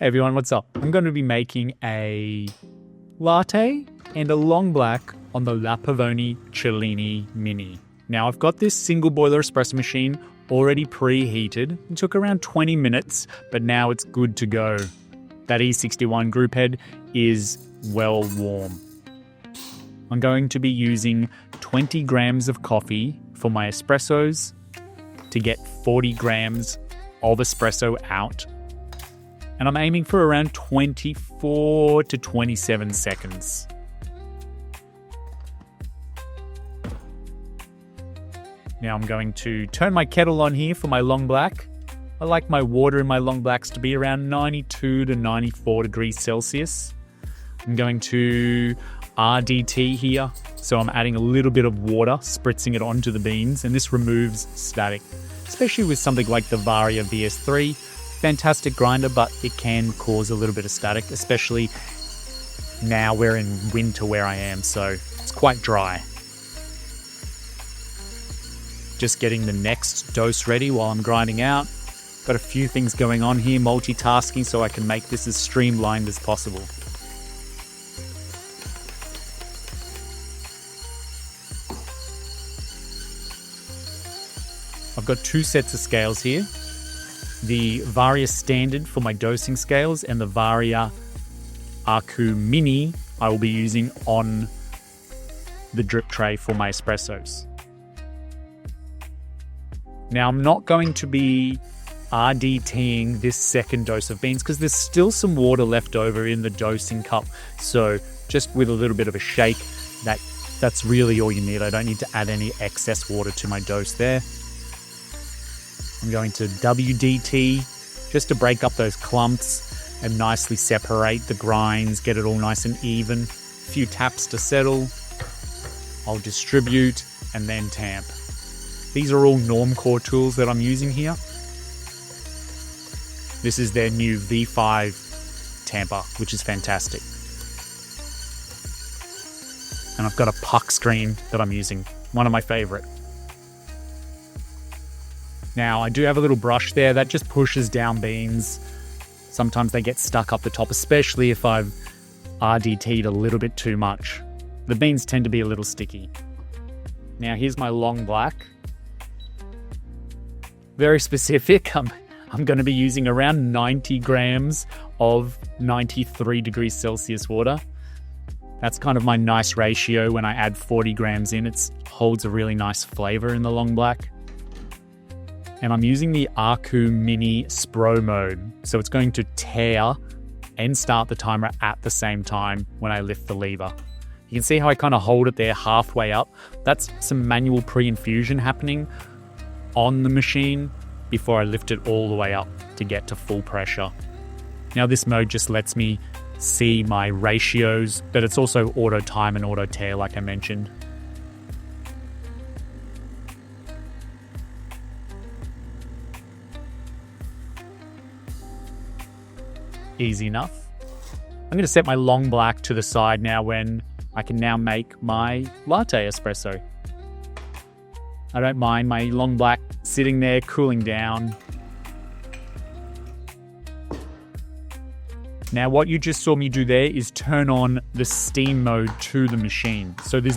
Hey everyone, what's up? I'm going to be making a latte and a long black on the Pavoni Cellini Mini. Now I've got this single boiler espresso machine already preheated. It took around 20 minutes, but now it's good to go. That E61 group head is well warm. I'm going to be using 20 grams of coffee for my espressos to get 40 grams of espresso out. And I'm aiming for around 24 to 27 seconds. Now I'm going to turn my kettle on here for my long black. I like my water in my long blacks to be around 92 to 94 degrees Celsius. I'm going to RDT here, so I'm adding a little bit of water, spritzing it onto the beans, and this removes static, especially with something like the Varia VS3. Fantastic grinder, but it can cause a little bit of static, especially now we're in winter where I am, so it's quite dry. Just getting the next dose ready while I'm grinding out. Got a few things going on here, multitasking, so I can make this as streamlined as possible. I've got two sets of scales here. The Varia Standard for my dosing scales and the Varia Aku Mini I will be using on the drip tray for my espressos. Now I'm not going to be RDTing this second dose of beans because there's still some water left over in the dosing cup. So just with a little bit of a shake, that's really all you need. I don't need to add any excess water to my dose there. I'm going to WDT just to break up those clumps and nicely separate the grinds, get it all nice and even. A few taps to settle. I'll distribute and then tamp. These are all Normcore tools that I'm using here. This is their new V5 tamper, which is fantastic. And I've got a puck screen that I'm using, one of my favorite. Now, I do have a little brush there that just pushes down beans. Sometimes they get stuck up the top, especially if I've RDT'd a little bit too much. The beans tend to be a little sticky. Now, here's my long black. Very specific. I'm going to be using around 90 grams of 93 degrees Celsius water. That's kind of my nice ratio. When I add 40 grams in, it holds a really nice flavor in the long black. And I'm using the Aku Mini Spro mode. So it's going to tear and start the timer at the same time when I lift the lever. You can see how I kind of hold it there halfway up. That's some manual pre-infusion happening on the machine before I lift it all the way up to get to full pressure. Now this mode just lets me see my ratios, but it's also auto time and auto tear like I mentioned. Easy enough. I'm going to set my long black to the side now when I can now make my latte espresso. I don't mind my long black sitting there cooling down. Now what you just saw me do there is turn on the steam mode to the machine. So this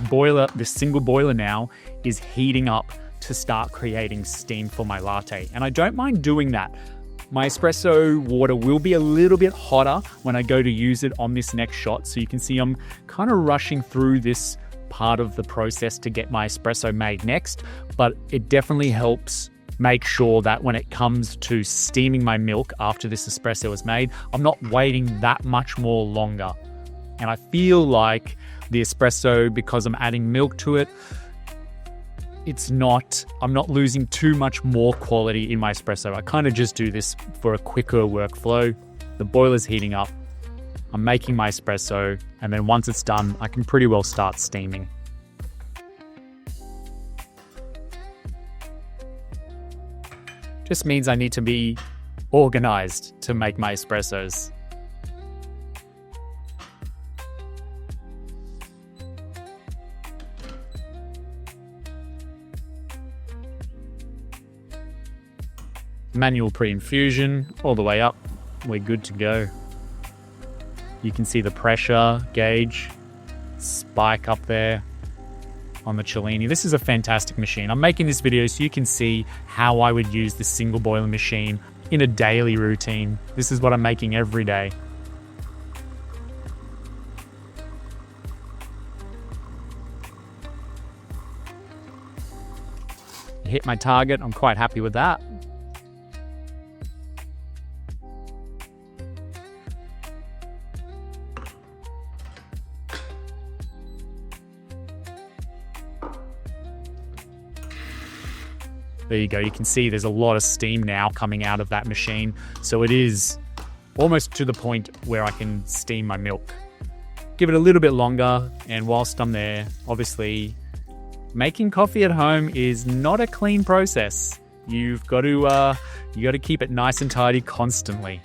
single boiler now is heating up to start creating steam for my latte. And I don't mind doing that. My espresso water will be a little bit hotter when I go to use it on this next shot. So you can see I'm kind of rushing through this part of the process to get my espresso made next, but it definitely helps make sure that when it comes to steaming my milk after this espresso is made, I'm not waiting that much more longer. And I feel like the espresso, because I'm adding milk to it, I'm not losing too much more quality in my espresso. I kind of just do this for a quicker workflow. The boiler's heating up. I'm making my espresso, and then once it's done, I can pretty well start steaming. Just means I need to be organized to make my espressos. Manual pre-infusion all the way up. we're good to go. You can see the pressure gauge spike up there on the Cellini. This is a fantastic machine. I'm making this video so you can see how I would use this single boiler machine in a daily routine. This is what I'm making every day. Hit my target. I'm quite happy with that. There you go. You can see there's a lot of steam now coming out of that machine. So it is almost to the point where I can steam my milk. Give it a little bit longer, and whilst I'm there, obviously, making coffee at home is not a clean process. You've got to keep it nice and tidy constantly.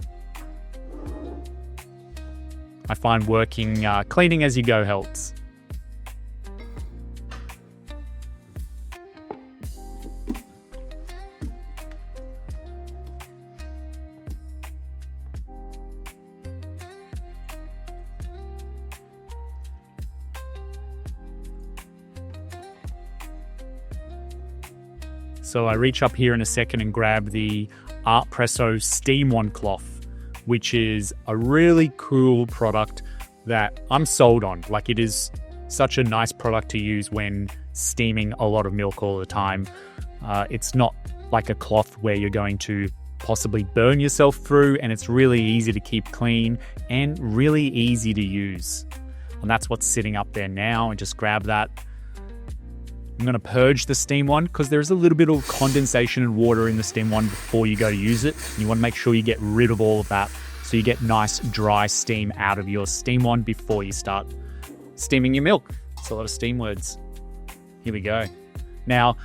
I find working cleaning as you go helps. So I reach up here in a second and grab the Espresso steam wand cloth, which is a really cool product that I'm sold on. Like, it is such a nice product to use when steaming a lot of milk all the time. It's not like a cloth where you're going to possibly burn yourself through, and it's really easy to keep clean and really easy to use. And that's what's sitting up there now, and just grab that. I'm going to purge the steam wand because there's a little bit of condensation and water in the steam wand before you go to use it. You want to make sure you get rid of all of that so you get nice dry steam out of your steam wand before you start steaming your milk. It's a lot of steam words. Here we go. Now,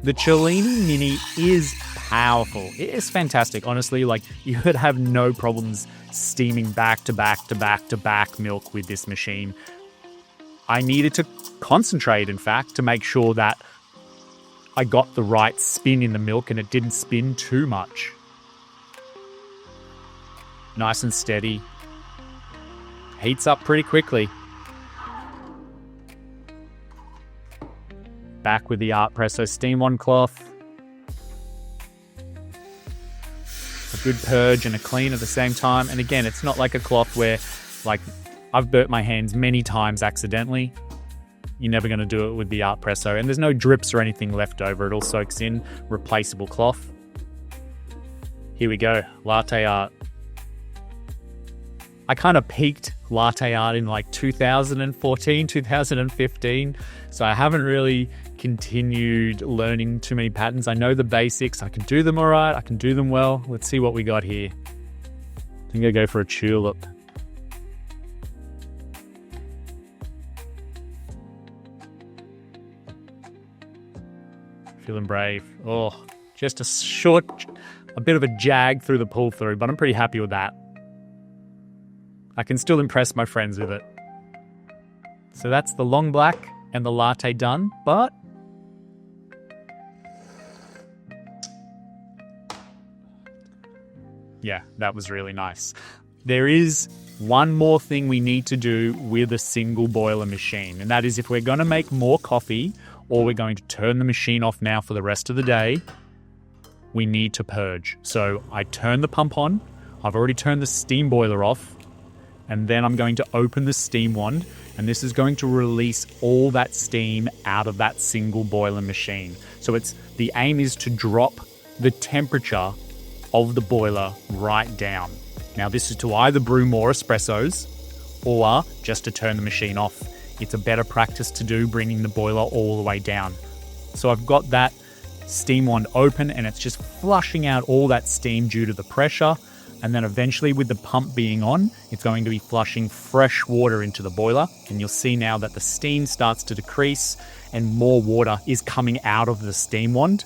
the Cellini Mini is powerful. It is fantastic. Honestly, like, you would have no problems steaming back to back to back to back milk with this machine. I needed to concentrate, in fact, to make sure that I got the right spin in the milk and it didn't spin too much. Nice and steady. Heats up pretty quickly. Back with the Espresso steam wand cloth. A good purge and a clean at the same time. And again, it's not like a cloth where, like, I've burnt my hands many times accidentally. You're never going to do it with the Espresso. And there's no drips or anything left over. It all soaks in. Replaceable cloth. Here we go. Latte art. I kind of peaked latte art in like 2014, 2015. So I haven't really continued learning too many patterns. I know the basics. I can do them all right. I can do them well. Let's see what we got here. I think I'll go for a tulip. Feeling brave. Oh, just a bit of a jag through the pull through, but I'm pretty happy with that. I can still impress my friends with it. So that's the long black and the latte done, but yeah, that was really nice. There is one more thing we need to do with a single boiler machine, and that is if we're going to make more coffee or we're going to turn the machine off now for the rest of the day, we need to purge. So I turn the pump on. I've already turned the steam boiler off, and then I'm going to open the steam wand, and this is going to release all that steam out of that single boiler machine. So the aim is to drop the temperature of the boiler right down. Now, this is to either brew more espressos or just to turn the machine off. It's a better practice to do, bringing the boiler all the way down. So I've got that steam wand open, and it's just flushing out all that steam due to the pressure. And then eventually, with the pump being on, it's going to be flushing fresh water into the boiler. And you'll see now that the steam starts to decrease and more water is coming out of the steam wand.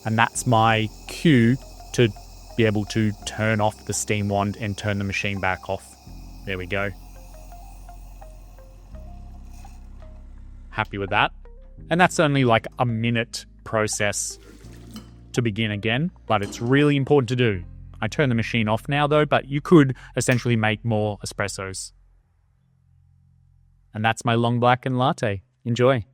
And that's my cue to be able to turn off the steam wand and turn the machine back off. There we go. Happy with that. And that's only like a minute process to begin again, but it's really important to do. I turn the machine off now though, but you could essentially make more espressos. And that's my long black and latte. Enjoy.